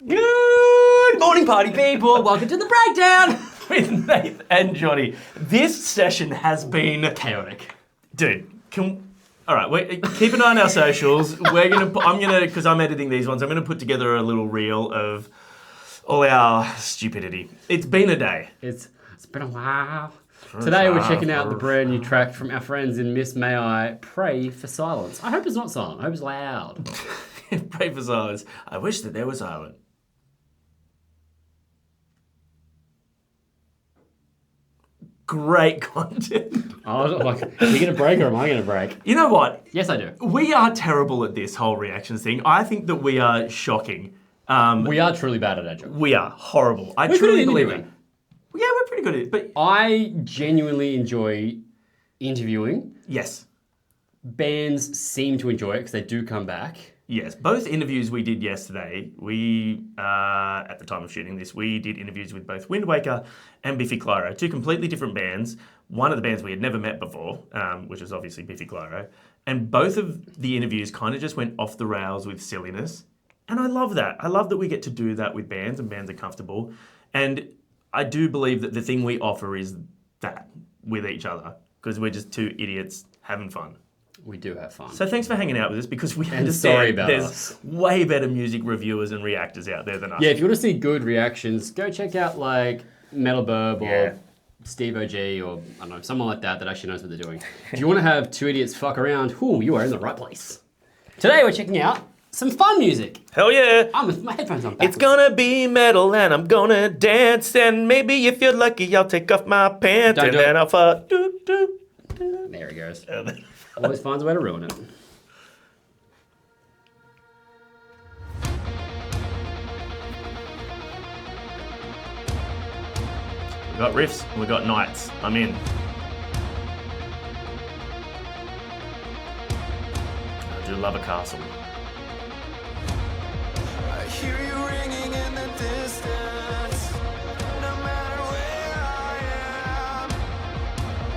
Good morning, party people. Welcome to the breakdown with Nath and Johnny. This session has been chaotic. Dude, all right, keep an eye on our socials. Because I'm editing these ones, I'm gonna put together a little reel of all our stupidity. It's been a day. It's been a while. Today we're checking out the brand new track from our friends in Miss May I Pray for Silence. I hope it's not silent. I hope it's loud. Pray for silence. I wish that there was silent. Great content. I was like, are you going to break or am I going to break? You know what? Yes, I do. We are terrible at this whole reactions thing. I think that we are shocking. We are truly bad at our job. We are horrible. I We're truly good at believe it. interviewing. Yeah, we're pretty good at it. But I genuinely enjoy interviewing. yes. Bands seem to enjoy it because they do come back. Yes, both interviews we did yesterday, at the time of shooting this, we did interviews with both Wind Waker and Biffy Clyro, two completely different bands. One of the bands we had never met before, which was obviously Biffy Clyro. And both of the interviews kind of just went off the rails with silliness. And I love that. I love that we get to do that with bands and bands are comfortable. And I do believe that the thing we offer is that with each other because we're just two idiots having fun. We do have fun. So thanks for hanging out with us because we sorry understand about there's us. way better music reviewers and reactors out there than us. Yeah, if you want to see good reactions, go check out like Metal Burb or Steve OG or I don't know, someone like that actually knows what they're doing. If you want to have two idiots fuck around, you are in the right place. Today we're checking out some fun music. Hell yeah. I'm with my headphones on backwards. It's gonna be metal and I'm gonna dance and maybe if you're lucky I'll take off my pants Don't and do then it. I'll fuck. There he goes. Always finds a way to ruin it. We got riffs and we got knights. I'm in. I do love a castle. I hear you ringing in the distance. No matter where I am,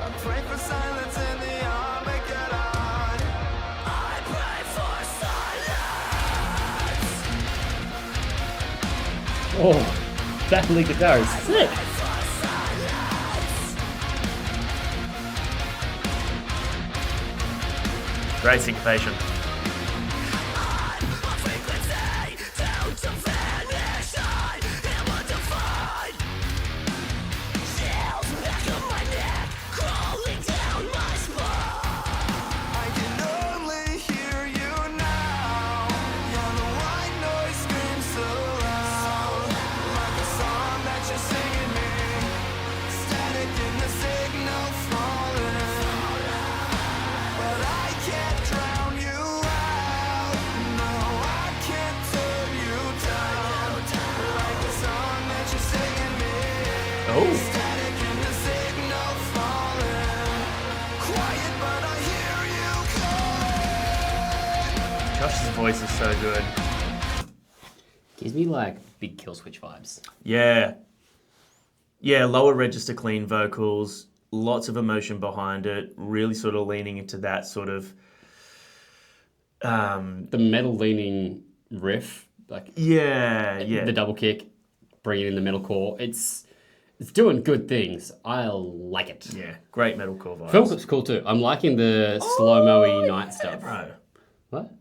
I pray for silence in the Armageddon. I pray for silence. Oh, that lead guitar is sick. Great syncopation. I can only hear you now. Yeah, the white noise screams so loud, like a song that you're singing me. Static in the signal falling, but I can't drown you out. No, I can't turn you down, like the song that you're singing me. Oh. Static in the signal falling, quiet but I hear you calling. Josh's voice is so good. Gives me like big Kill Switch vibes. Yeah. Yeah, lower register clean vocals, lots of emotion behind it, really sort of leaning into that sort of The metal leaning riff, like the double kick, bringing in the metalcore. It's doing good things. I like it. Yeah, great metalcore vibes. Film clip's cool too. I'm liking the slow-mo-y night Yeah, stuff. bro. What?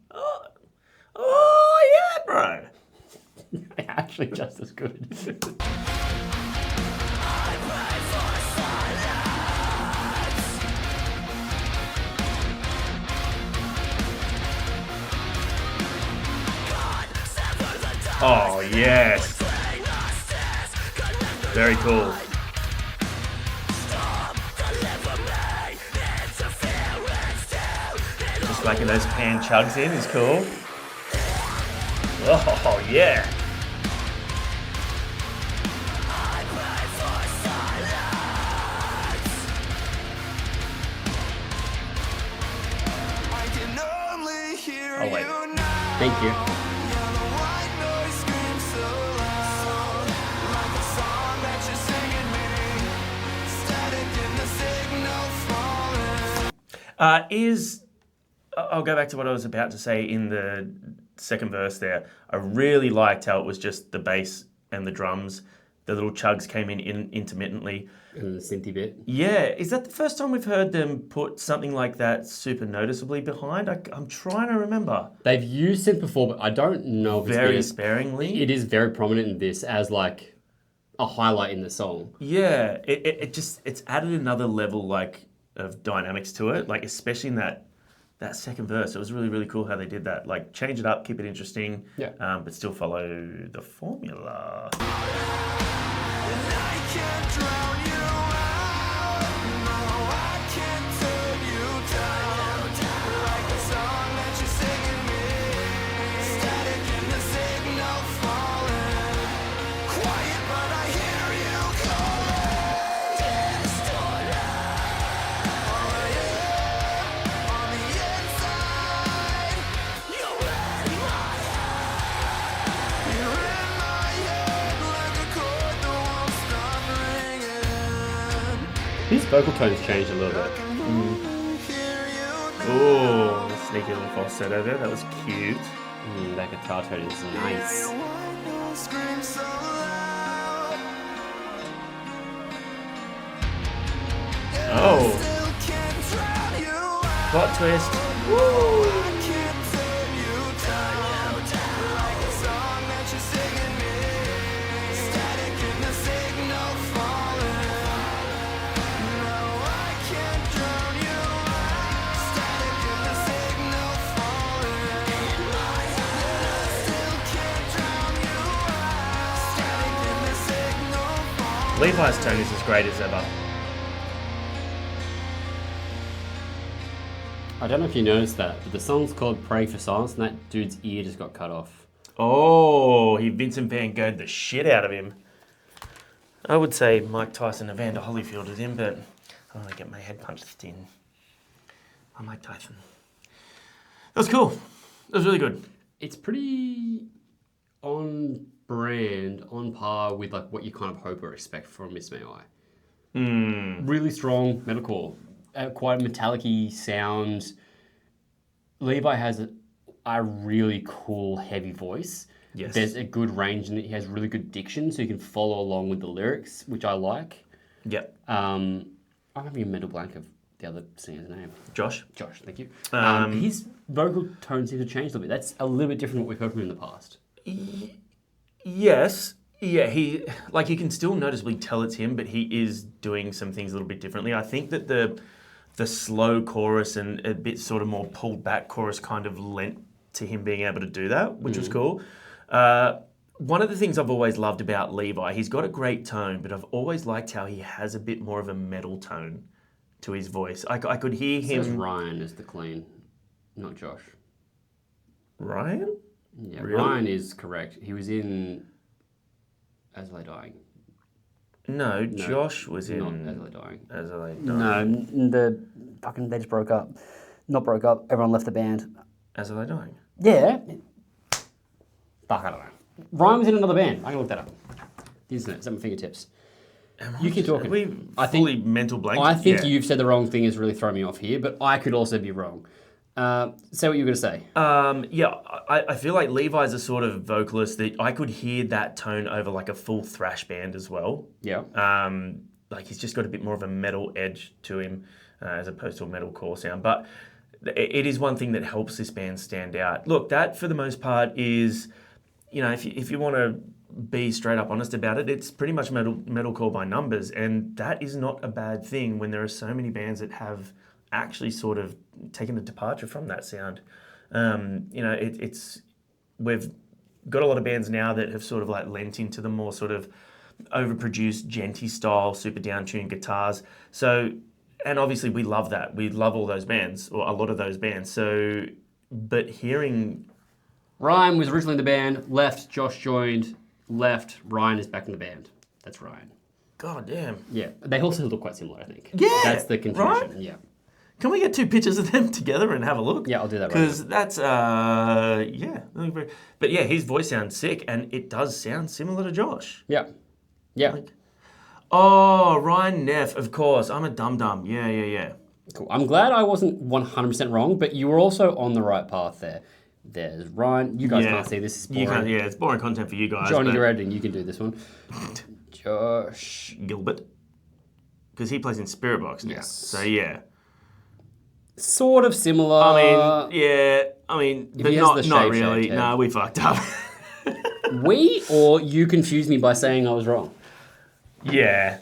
Oh yeah, bro. Actually just as good. Oh yes. Very cool. Just making those pan chugs in is cool. Oh yeah. I can only hear Oh, wait. you now. Thank you. Yeah, the white noise screams so loud, like a song that you're singing me. Static in the signal falling. I'll go back to what I was about to say in the second verse there. I really liked how it was just the bass and the drums. The little chugs came in intermittently. And the synthy bit. Yeah, is that the first time we've heard them put something like that super noticeably behind? I'm trying to remember. They've used synth before, but I don't know if Very it's sparingly. It is very prominent in this as like a highlight in the song. Yeah, it's added another level like of dynamics to it, like especially in that second verse. It was really, really cool how they did that. Like change it up, keep it interesting, but still follow the formula. I can't drown you out. No, I can't turn you down. Like the song that you're singing me. Static in the signal falling. Quiet, but I hear you calling. Distorted. Oh yeah. On the inside, you're in my head. You're in my head like a chord that won't stop ringing. His vocal tones changed a little bit. Hear you Oh, sneaky little falsetto there. That was cute. That guitar tone is nice. scream so loud. Oh, Still can't drown you out. plot twist. I can't turn you down. Like a song that you're singing me. Static in the signal falling. No, I can't drown you out. Static in the signal falling. In my head. Still can't drown you out. Static in the signal falling. Levi's tone is as great as ever. I don't know if you noticed that, but the song's called Praying for Silence, and that dude's ear just got cut off. Oh, he Vincent Van Gogh'd the shit out of him. I would say Mike Tyson and Evander Holyfielded him, but I don't want to get my head punched in. I'm Mike Tyson. That was cool. That was really good. It's pretty on brand, on par with like what you kind of hope or expect from Miss May I. Really strong metalcore, quite metallic-y sound. Levi has a really cool, heavy voice. Yes. There's a good range in it. He has really good diction, so you can follow along with the lyrics, which I like. Yep. I'm having a mental blank of the other singer's name. Josh? Josh, thank you. Um, His vocal tone seems to change a little bit. That's a little bit different from what we've heard from him in the past. Yes. Yeah, you can still noticeably tell it's him, but he is doing some things a little bit differently. I think that the slow chorus and a bit sort of more pulled back chorus kind of lent to him being able to do that, which was cool. One of the things I've always loved about Levi, he's got a great tone, but I've always liked how he has a bit more of a metal tone to his voice. I could hear Says him... Ryan is the clean, not Josh. Ryan? Yeah, Really? Ryan is correct. He was in As I Lay Dying. No, Josh was in... Not As I Lay Dying. As I Lay Dying. No, they just broke up. Not broke up. Everyone left the band. As I Lay Dying. Yeah. Fuck, I don't know. Ryan was in another band. I'm gonna look that up. The internet's at my fingertips. You keep talking. We I think- fully mental blank. I think Yeah. you've said the wrong thing is really throwing me off here, but I could also be wrong. Say what you were going to say. I feel like Levi's a sort of vocalist that I could hear that tone over like a full thrash band as well. Yeah. Like he's just got a bit more of a metal edge to him as opposed to a metalcore sound. But it is one thing that helps this band stand out. Look, that for the most part is, if you want to be straight up honest about it, it's pretty much metalcore by numbers, and that is not a bad thing when there are so many bands that have actually sort of taken a departure from that sound. We've got a lot of bands now that have sort of like lent into the more sort of overproduced genty style, super down-tuned guitars. So, and obviously we love that. We love all those bands, or a lot of those bands. So, but hearing... Ryan was originally in the band, left, Josh joined, left, Ryan is back in the band. That's Ryan. God damn. Yeah. They also look quite similar, I think. Yeah, That's the confusion. right? Yeah. Can we get 2 pictures of them together and have a look? Yeah, I'll do that right Because that's, But yeah, his voice sounds sick, and it does sound similar to Josh. Yeah. Yeah. Oh, Ryan Neff, of course. I'm a dum-dum. Yeah. Cool. I'm glad I wasn't 100% wrong, but you were also on the right path there. There's Ryan. You guys can't see this. It's boring. You can't. Yeah, it's boring content for you guys. Johnny, but you're editing. You can do this one. Josh Gilbert, because he plays in Spirit Box now. Yes. So yeah. Sort of similar. I mean, yeah. I mean, but he has the not shape really. head. No, we fucked up. We or you confused me by saying I was wrong. Yeah.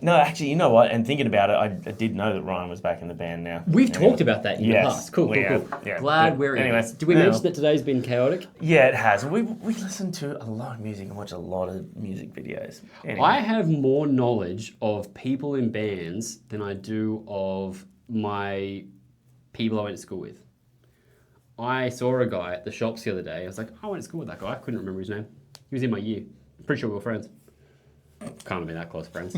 No, actually, you know what? And thinking about it, I did know that Ryan was back in the band now. We've talked about that in the Yes, past. Cool. we have, yeah. Glad But we're in anyway, this. Did we no. mention that today's been chaotic? Yeah, it has. We listen to a lot of music and watch a lot of music videos. Anyway. I have more knowledge of people in bands than I do of my people I went to school with. I saw a guy at the shops the other day. I was like, I went to school with that guy. I couldn't remember his name. He was in my year. Pretty sure we were friends. Can't have been that close friends.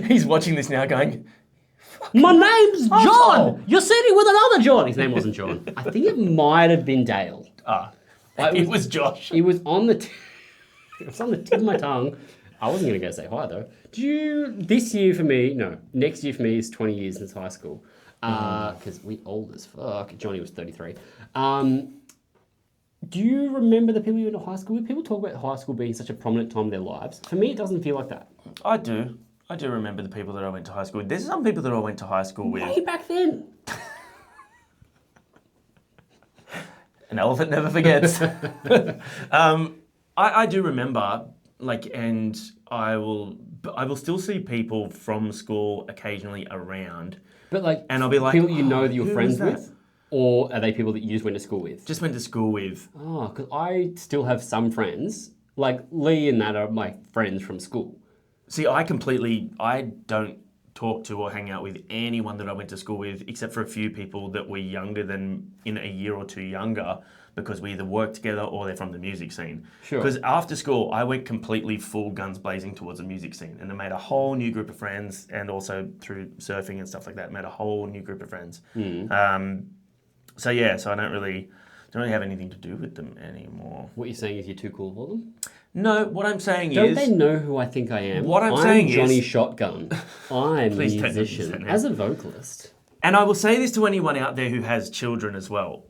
He's watching this now going, My name's John! asshole. You're sitting with another John! His name wasn't John. I think it might have been Dale. it was Josh. It was on the it was on the tip of my tongue. I wasn't going to go say hi though. Next year for me is 20 years since high school. Because we old as fuck. Johnny was 33. Do you remember the people you went to high school with? People talk about high school being such a prominent time in their lives. For me, it doesn't feel like that. I do remember the people that I went to high school with. There's some people that I went to high school with. Way back then. An elephant never forgets. I do remember, and I will still see people from school occasionally around. But and I'll be like, people you know that you're who friends was that? with? Or are they people that you just went to school with? Just went to school with. Oh, because I still have some friends. Like Lee and that are my friends from school. See, I don't talk to or hang out with anyone that I went to school with, except for a few people that were younger than, in a year or two younger, because we either work together or they're from the music scene. Sure. Because after school, I went completely full guns blazing towards the music scene, and I made a whole new group of friends, and also through surfing and stuff like that, made a whole new group of friends. So I don't really have anything to do with them anymore. What you're saying is you're too cool for them? No, what I'm saying Don't is... they know who I think I am? What I'm saying is- Johnny Shotgun. I'm a Please don't use musician. that name. As a vocalist. And I will say this to anyone out there who has children as well,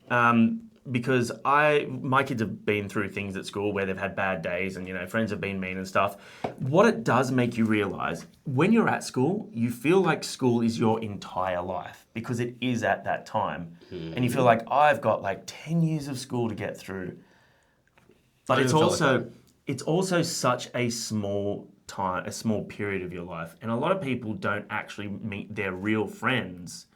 because my kids have been through things at school where they've had bad days and, friends have been mean and stuff. What it does make you realise, when you're at school, you feel like school is your entire life, because it is at that time. And you feel like, I've got 10 years of school to get through. But it's also such a small time, a small period of your life. And a lot of people don't actually meet their real friends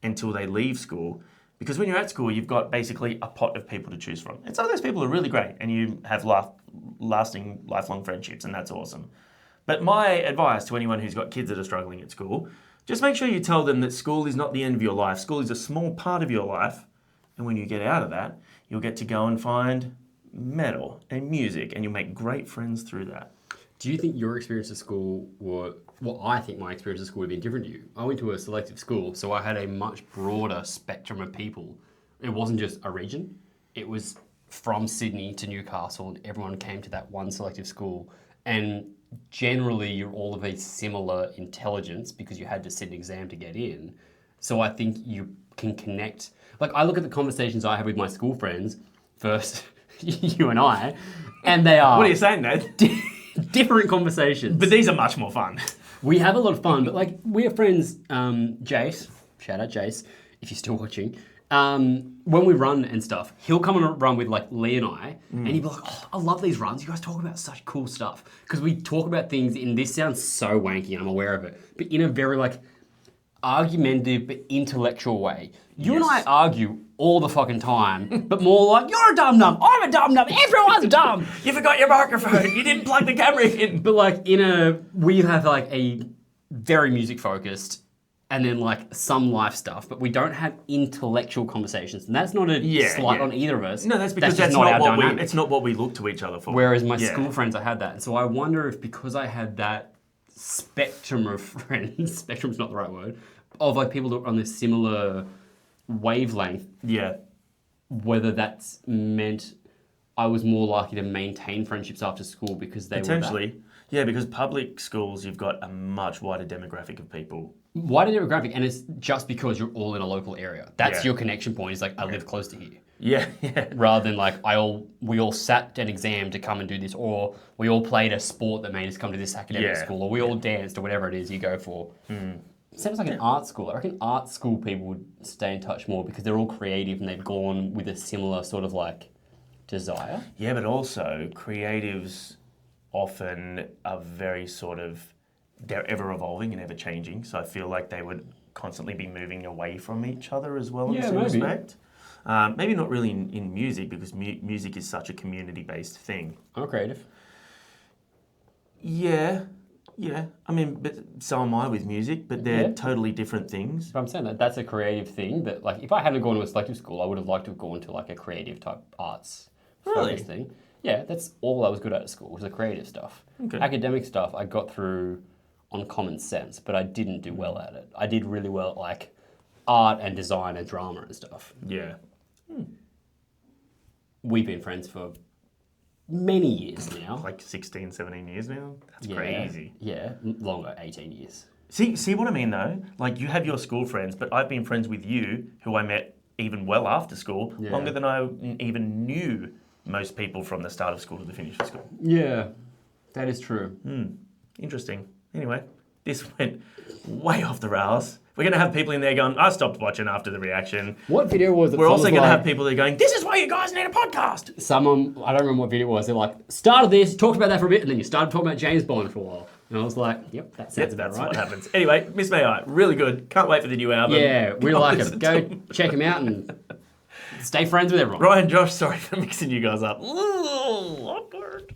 until they leave school. Because when you're at school, you've got basically a pot of people to choose from. And some of those people are really great, and you have lasting, lifelong friendships, and that's awesome. But my advice to anyone who's got kids that are struggling at school, just make sure you tell them that school is not the end of your life. School is a small part of your life. And when you get out of that, you'll get to go and find metal and music, and you'll make great friends through that. Do you think your experience at school I think my experience at school would have been different to you. I went to a selective school, so I had a much broader spectrum of people. It wasn't just a region. It was from Sydney to Newcastle, and everyone came to that one selective school. And generally, you're all of a similar intelligence because you had to sit an exam to get in. So I think you can connect. I look at the conversations I have with my school friends, first, you and I, and they are... What are you saying, Ned? different conversations. But these are much more fun. We have a lot of fun, but we're friends, Jace, shout out Jace, if you're still watching, when we run and stuff, he'll come on a run with Lee and I, and he'll be like, oh, I love these runs, you guys talk about such cool stuff. Because we talk about things this sounds so wanky, I'm aware of it, but in a very argumentative but intellectual way. You and I argue all the fucking time, but more you're a dum-dum, I'm a dum-dum, everyone's dumb. You forgot your microphone, you didn't plug the camera in. But we have a very music focused and then some life stuff, but we don't have intellectual conversations. And that's not a slight on either of us. No, that's because just that's not our what dynamic. it's not what we look to each other for. Whereas my school friends, I had that. And so I wonder if because I had that spectrum of friends, spectrum's not the right word, of people that are on this similar wavelength, whether that's meant I was more likely to maintain friendships after school because they Potentially. were that. Yeah, because public schools, you've got a much wider demographic of people. Wider demographic, and it's just because you're all in a local area. That's your connection point, is I live close to here. Yeah, yeah. rather than like we all sat an exam to come and do this, or we all played a sport that made us come to this academic Yeah. school, or we all danced, or whatever it is you go for. Sounds like an art school. I reckon art school people would stay in touch more because they're all creative and they've gone with a similar sort of like desire. Yeah, but also creatives often are very sort of, they're ever evolving and ever changing. So I feel like they would constantly be moving away from each other as well in some respect. Maybe not really in music because music is such a community-based thing. I'm creative. Yeah. I mean, but so am I with music, but they're totally different things. But I'm saying that that's a creative thing that, like, if I hadn't gone to a selective school, I would have liked to have gone to, like, a creative type arts focused thing. Yeah, that's all I was good at school, was the creative stuff. Okay. Academic stuff, I got through on common sense, but I didn't do well at it. I did really well at, like, art and design and drama and stuff. Yeah. We've been friends for many years now. Like 16, 17 years now? That's crazy. Yeah, longer, 18 years. See what I mean though? Like you have your school friends, but I've been friends with you, who I met even well after school, longer than I even knew most people from the start of school to the finish of school. Yeah, that is true. Interesting. Anyway, this went way off the rails. We're going to have people in there going, I stopped watching after the reaction. What video was it? We're also going to have people there going, this is why you guys need a podcast. Someone, I don't remember what video it was, they're like, started this, talked about that for a bit, and then you started talking about James Bond for a while. And I was like, yep, that sounds about That's right. what happens. Anyway, Miss May I, really good. Can't wait for the new album. Yeah, we Go like listen him. to Go check him out and stay friends with everyone. Ryan, Josh, sorry for mixing you guys up. Ooh, awkward.